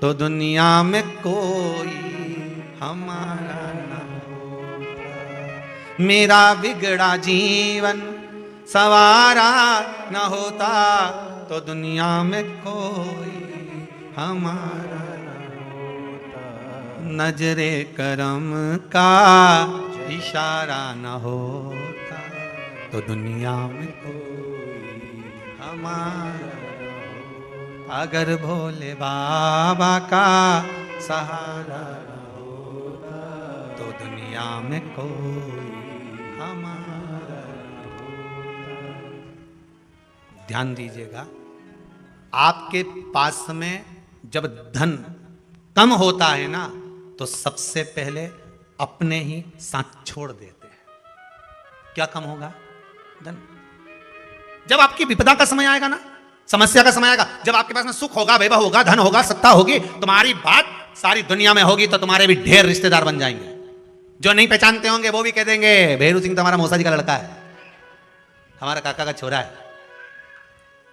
तो दुनिया में कोई हमारा न होता। मेरा बिगड़ा जीवन संवारा न होता तो दुनिया में कोई हमारा न होता। नजरे करम का इशारा न होता तो दुनिया में कोई हमारा। अगर भोले बाबा का सहारा न होता तो दुनिया में कोई हमारा न होता। ध्यान दीजिएगा, आपके पास में जब धन कम होता है ना, तो सबसे पहले अपने ही साथ छोड़ देते हैं। क्या कम होगा? धन। जब आपकी विपदा का समय आएगा ना, समस्या का समय आएगा, जब आपके पास में सुख होगा, वैभव होगा, धन होगा, सत्ता होगी, तुम्हारी बात सारी दुनिया में होगी, तो तुम्हारे भी ढेर रिश्तेदार बन जाएंगे। जो नहीं पहचानते होंगे वो भी कह देंगे भैरू सिंह तो हमारा मौसा जी का लड़का है, हमारा काका का छोरा है।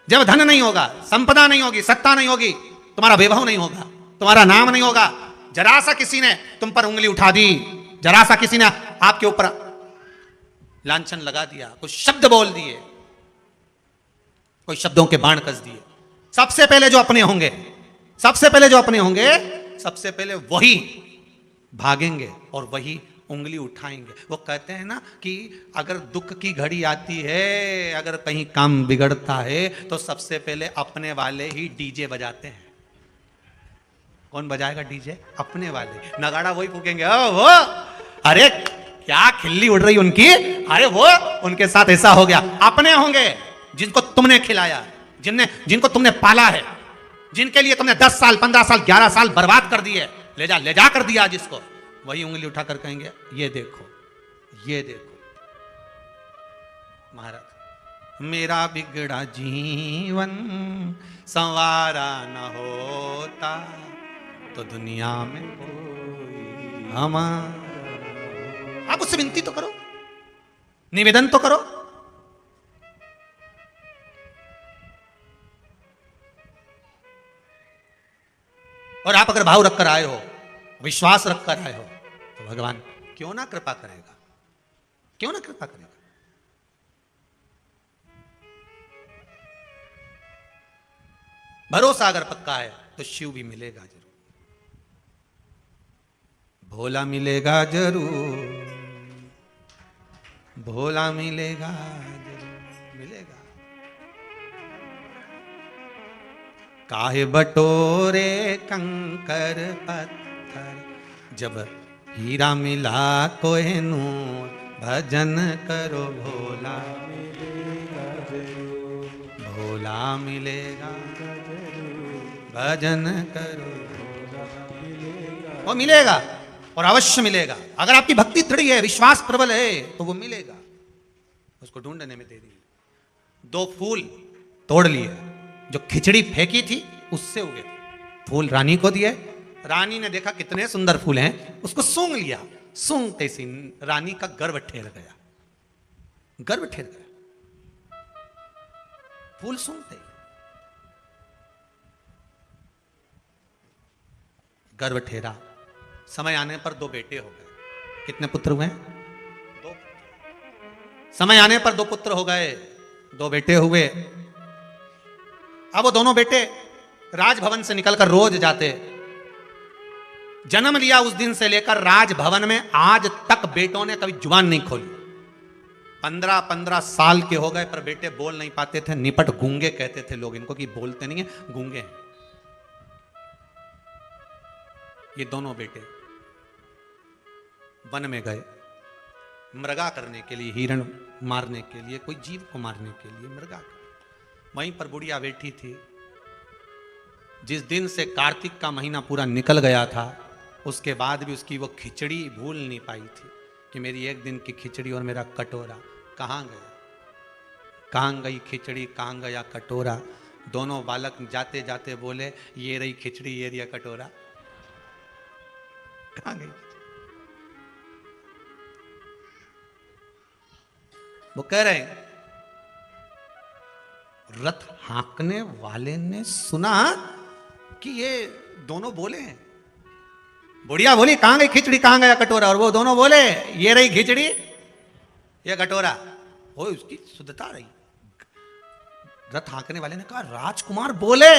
जब धन नहीं होगा, संपदा नहीं होगी, सत्ता नहीं होगी, तुम्हारा वैभव नहीं होगा, तुम्हारा नाम नहीं होगा, जरा सा किसी ने तुम पर उंगली उठा दी, जरा सा किसी ने आपके ऊपर लांछन लगा दिया, कुछ शब्द बोल दिए, कोई शब्दों के बाण कस दिए, सबसे पहले जो अपने होंगे, सबसे पहले जो अपने होंगे, सबसे पहले वही भागेंगे और वही उंगली उठाएंगे। वो कहते हैं ना कि अगर दुख की घड़ी आती है, अगर कहीं काम बिगड़ता है, तो सबसे पहले अपने वाले ही डीजे बजाते हैं। कौन बजाएगा डीजे? अपने वाले। नगाड़ा वही फूकेंगे। ओ वो, अरे क्या खिल्ली उड़ रही उनकी, अरे वो उनके साथ ऐसा हो गया। अपने होंगे जिनको तुमने खिलाया, जिनको तुमने पाला है, जिनके लिए तुमने 10 साल 15 साल 11 साल बर्बाद कर दिए, ले जा कर दिया जिसको, वही उंगली उठाकर कहेंगे ये देखो, ये देखो महाराज, मेरा बिगड़ा जीवन संवारा न होता तो दुनिया में कोई हमारा। आप उससे विनती तो करो, निवेदन तो करो। और आप अगर भाव रखकर आए हो, विश्वास रखकर आए हो, तो भगवान क्यों ना कृपा करेगा, क्यों ना कृपा करेगा। भरोसा अगर पक्का है तो शिव भी मिलेगा जरूर, भोला मिलेगा जरूर, भोला मिलेगा जरूर, मिलेगा। काहे बटोरे कंकर पत्थर, जब हीरा मिला कोहिनूर, भजन करो भोला मिलेगा जरूर, भोला मिलेगा जरूर, भजन करो भोला वो मिलेगा और अवश्य मिलेगा। अगर आपकी भक्ति दृढ़ है, विश्वास प्रबल है, तो वो मिलेगा। उसको ढूंढने में देरी। 2 फूल तोड़ लिए, जो खिचड़ी फेंकी थी उससे उगे फूल रानी को दिए। रानी ने देखा कितने सुंदर फूल हैं, उसको सूंघ लिया। सूंघते से रानी का गर्व ठेर गया, गर्व ठेर गया फूल सूंघते ही। गर्व ठेरा। समय आने पर 2 बेटे हो गए। कितने पुत्र हुए? 2। समय आने पर 2 पुत्र हो गए, 2 बेटे हुए। अब वो दोनों बेटे राजभवन से निकलकर रोज जाते। जन्म लिया उस दिन से लेकर राजभवन में आज तक बेटों ने कभी जुबान नहीं खोली। 15-15 साल के हो गए पर बेटे बोल नहीं पाते थे। निपट गूंगे कहते थे लोग इनको, कि बोलते नहीं है, गूंगे हैं। ये दोनों बेटे वन में गए मृगा करने के लिए, हिरण मारने के लिए, कोई जीव को मारने के लिए मृगा। वहीं पर बुढ़िया बैठी थी। जिस दिन से कार्तिक का महीना पूरा निकल गया था, उसके बाद भी उसकी वो खिचड़ी भूल नहीं पाई थी कि मेरी एक दिन की खिचड़ी और मेरा कटोरा कहाँ गया, कहाँ गई खिचड़ी, कहाँ गया कटोरा। दोनों बालक जाते जाते बोले, ये रही खिचड़ी, ये रही कटोरा, कहाँ गई? वो कह रहे हैं, रथ हाँकने वाले ने सुना कि ये दोनों बोले हैं। बुढ़िया बोली, कहां गई खिचड़ी, कहां गया कटोरा, और वो दोनों बोले, ये रही खिचड़ी, ये कटोरा। वो उसकी शुद्धता रही। रथ हाँकने वाले ने कहा, राजकुमार बोले।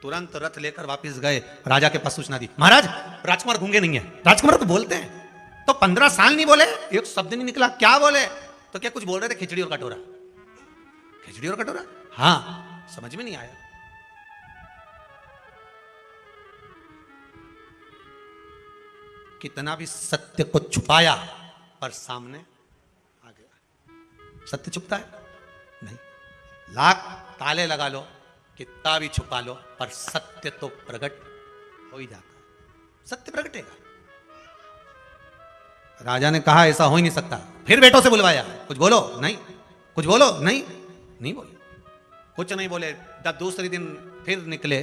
तुरंत रथ लेकर वापस गए, राजा के पास सूचना दी, महाराज राजकुमार गूंगे नहीं है, राजकुमार तो बोलते हैं। तो 15 साल नहीं बोले, एक शब्द नहीं निकला, क्या बोले? तो क्या कुछ बोल रहे थे, खिचड़ी और कटोरा, खिचड़ी और कटोरा। हाँ, समझ में नहीं आया। कितना भी सत्य को छुपाया पर सामने आ गया। सत्य छुपता है नहीं, लाख ताले लगा लो, कितना भी छुपा लो, पर सत्य तो प्रकट हो ही जाता है। सत्य प्रकटेगा। राजा ने कहा, ऐसा हो ही नहीं सकता। फिर बेटों से बुलवाया, कुछ बोलो, नहीं, कुछ बोलो, नहीं, नहीं बोले, कुछ नहीं बोले। जब दूसरे दिन फिर निकले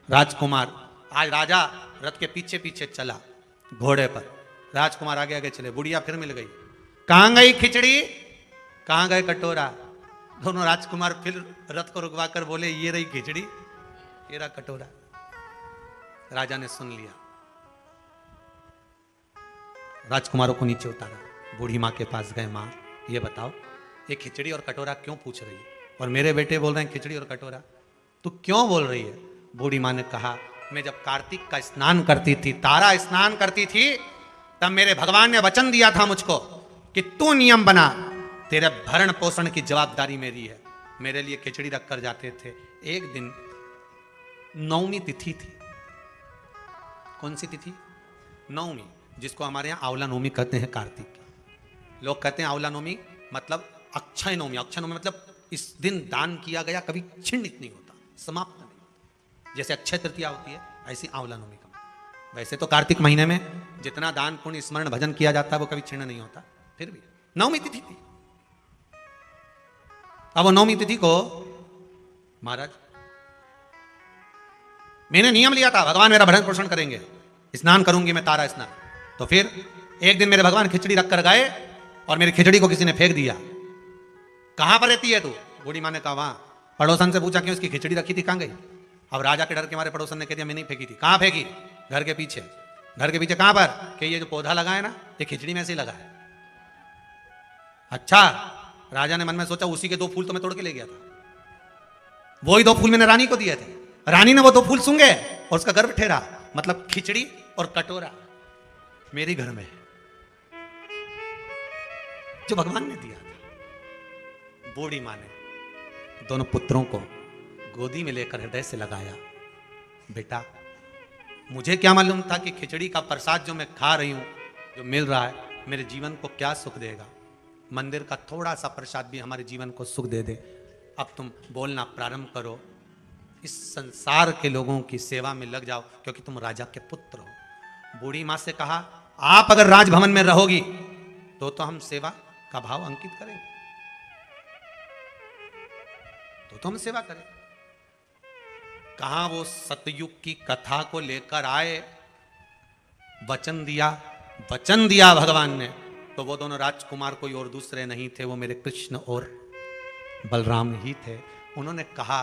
राजकुमार। आज राजा रथ के पीछे पीछे चला घोड़े पर, राजकुमार आगे आगे चले। बुढ़िया फिर मिल गई, कहां गई खिचड़ी, कहां गए कटोरा। दोनों राजकुमार फिर रथ को रुकवा कर बोले, ये रही खिचड़ी, ये रहा कटोरा। राजा ने सुन लिया। राजकुमारों को नीचे उतारा, बूढ़ी माँ के पास गए। माँ, ये बताओ, ये खिचड़ी और कटोरा क्यों पूछ रही है, और मेरे बेटे बोल रहे हैं खिचड़ी और कटोरा, तू क्यों बोल रही है? बूढ़ी माँ ने कहा, मैं जब कार्तिक का स्नान करती थी, तारा स्नान करती थी, तब मेरे भगवान ने वचन दिया था मुझको कि तू नियम बना, तेरे भरण पोषण की जवाबदारी मेरी है। मेरे लिए खिचड़ी रख कर जाते थे। एक दिन नवमी तिथि थी। कौन सी तिथि? नवमी, जिसको हमारे यहाँ आंवला नवमी कहते हैं। कार्तिक की लोग कहते हैं आंवला नवमी मतलब अक्षय नवमी। अक्षय नवमी मतलब इस दिन दान किया गया कभी छिन्न नहीं होता, समाप्त नहीं होता। जैसे अक्षय तृतीया होती है, ऐसी आंवला नवमी का। वैसे तो कार्तिक महीने में जितना दान पुण्य स्मरण भजन किया जाता है वो कभी छिन्न नहीं होता, फिर भी नवमी तिथि थी। अब वो नवमी तिथि को महाराज मैंने नियम लिया था, भगवान मेरा भरण पोषण करेंगे, स्नान करूंगी मैं, तारा स्नान। तो फिर एक दिन मेरे भगवान खिचड़ी रख कर गए और मेरी खिचड़ी को किसी ने फेंक दिया। कहां पर रहती है तू? बूढ़ी माँ ने कहा, वहां। पड़ोसन से पूछा, क्यों? इसकी खिचड़ी रखी थी, कहां गई? अब राजा के डर के मारे पड़ोसन ने कह दिया, मैं नहीं फेंकी थी। कहां फेंकी? घर के पीछे। घर के पीछे कहां पर? कि ये जो पौधा लगा है ना, ये खिचड़ी में से ही लगा है। अच्छा, राजा ने मन में सोचा, उसी के 2 फूल तो मैं तोड़ के ले गया था, वही 2 फूल मैंने रानी को दिए थे। रानी ने वो 2 फूल सूंघे और उसका गर्व ठहरा, मतलब खिचड़ी और कटोरा मेरे घर में है, जो भगवान ने दिया था। बूढ़ी माँ ने दोनों पुत्रों को गोदी में लेकर हृदय से लगाया। बेटा, मुझे क्या मालूम था कि खिचड़ी का प्रसाद जो मैं खा रही हूं, जो मिल रहा है, मेरे जीवन को क्या सुख देगा। मंदिर का थोड़ा सा प्रसाद भी हमारे जीवन को सुख दे दे। अब तुम बोलना प्रारंभ करो, इस संसार के लोगों की सेवा में लग जाओ, क्योंकि तुम राजा के पुत्र हो। बूढ़ी माँ से कहा, आप अगर राजभवन में रहोगी तो हम सेवा का भाव अंकित करेंगे, तो हम सेवा करें। कहां वो सतयुग की कथा को लेकर आए, वचन दिया भगवान ने, तो वो दोनों राजकुमार कोई और दूसरे नहीं थे, वो मेरे कृष्ण और बलराम ही थे। उन्होंने कहा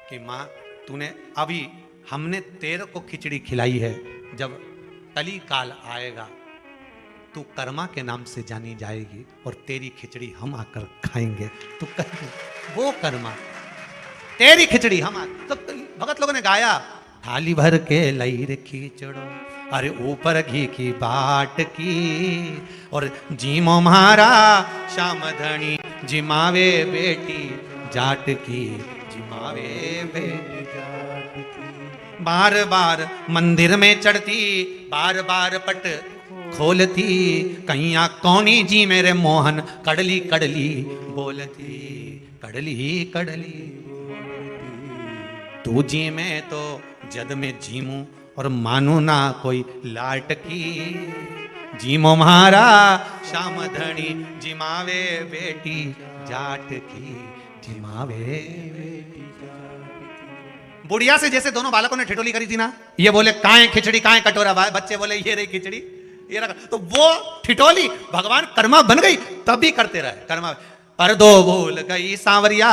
कि माँ तूने अभी हमने तेरे को खिचड़ी खिलाई है, जब कली काल आएगा तू कर्मा के नाम से जानी जाएगी और तेरी खिचड़ी हम आकर खाएंगे। तो वो कर्मा, तेरी खिचड़ी हम तो भगत लोगों ने गाया, थाली भर के लई रे खिचड़ो, अरे ऊपर घी की बाट की, और जीमो मारा श्याम धनी जिमावे बेटी जाट की, जिमावे बेटी जाट की। बार बार मंदिर में चढ़ती, बार बार पट खोलती, कैया कौनी जी मेरे मोहन, कड़ली कड़ली बोलती, कड़ली कड़ली तू जी में तो जद में जीमू और मानू ना कोई लाट की, जीमो मारा श्याम धनी जिमावे बेटी जाट की, जिमावे बेटी जाट की। बुढ़िया से जैसे दोनों बालकों ने ठिठोली करी थी ना, ये बोले काहे खिचड़ी काहे कटोरा, बच्चे बोले ये रही खिचड़ी ये रखा, तो वो ठिठोली भगवान कर्मा बन गई, तब भी करते रहे कर्मा। पर दो भूल गई सांवरिया,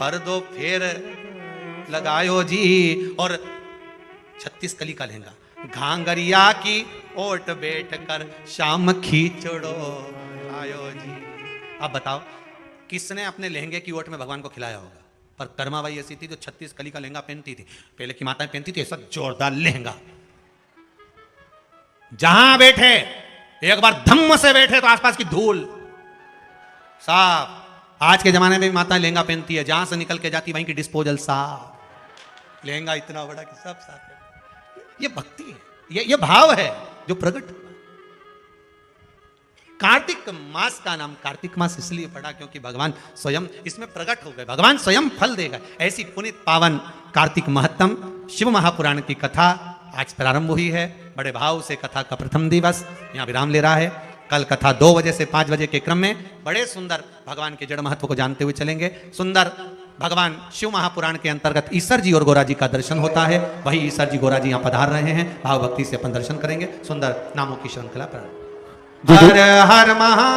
पर दो फेर लगायो जी, और 36 कली का लहंगा, घांगरिया की ओट बैठ कर शाम खींचड़ो आयो जी। अब बताओ किसने अपने लहंगे की ओट में भगवान को खिलाया होगा? पर कर्मा बाई ऐसी थी जो 36 कली का लहंगा पहनती थी, पहले की माताएं पहनती थी ऐसा जोरदार लहंगा, जहां बैठे एक बार धम्म से बैठे तो आसपास की धूल साफ। आज के जमाने में भी माताएं लहंगा पहनती है, जहां से निकल के जाती वहीं की डिस्पोजल साफ, लहंगा इतना बड़ा कि सब साफ है। ये भक्ति है, ये भाव है जो प्रकट हुआ। कार्तिक मास का नाम कार्तिक मास इसलिए पड़ा क्योंकि भगवान स्वयं इसमें प्रकट हो गए, भगवान स्वयं फल देगा। ऐसी पुनित पावन कार्तिक महत्तम शिव महापुराण की कथा आज प्रारंभ हुई है। बड़े भाव से कथा का प्रथम दिवस यहाँ विराम ले रहा है। कल कथा 2 बजे से 5 बजे के क्रम में बड़े सुंदर भगवान के जड़ महत्व को जानते हुए चलेंगे। सुंदर भगवान शिव महापुराण के अंतर्गत ईसर जी और गोरा जी का दर्शन होता है, वही ईसर जी गोरा जी यहाँ पधार रहे हैं। भाव भक्ति से अपन दर्शन करेंगे। सुंदर नामों की श्रृंखला प्रारंभ। हर हर महा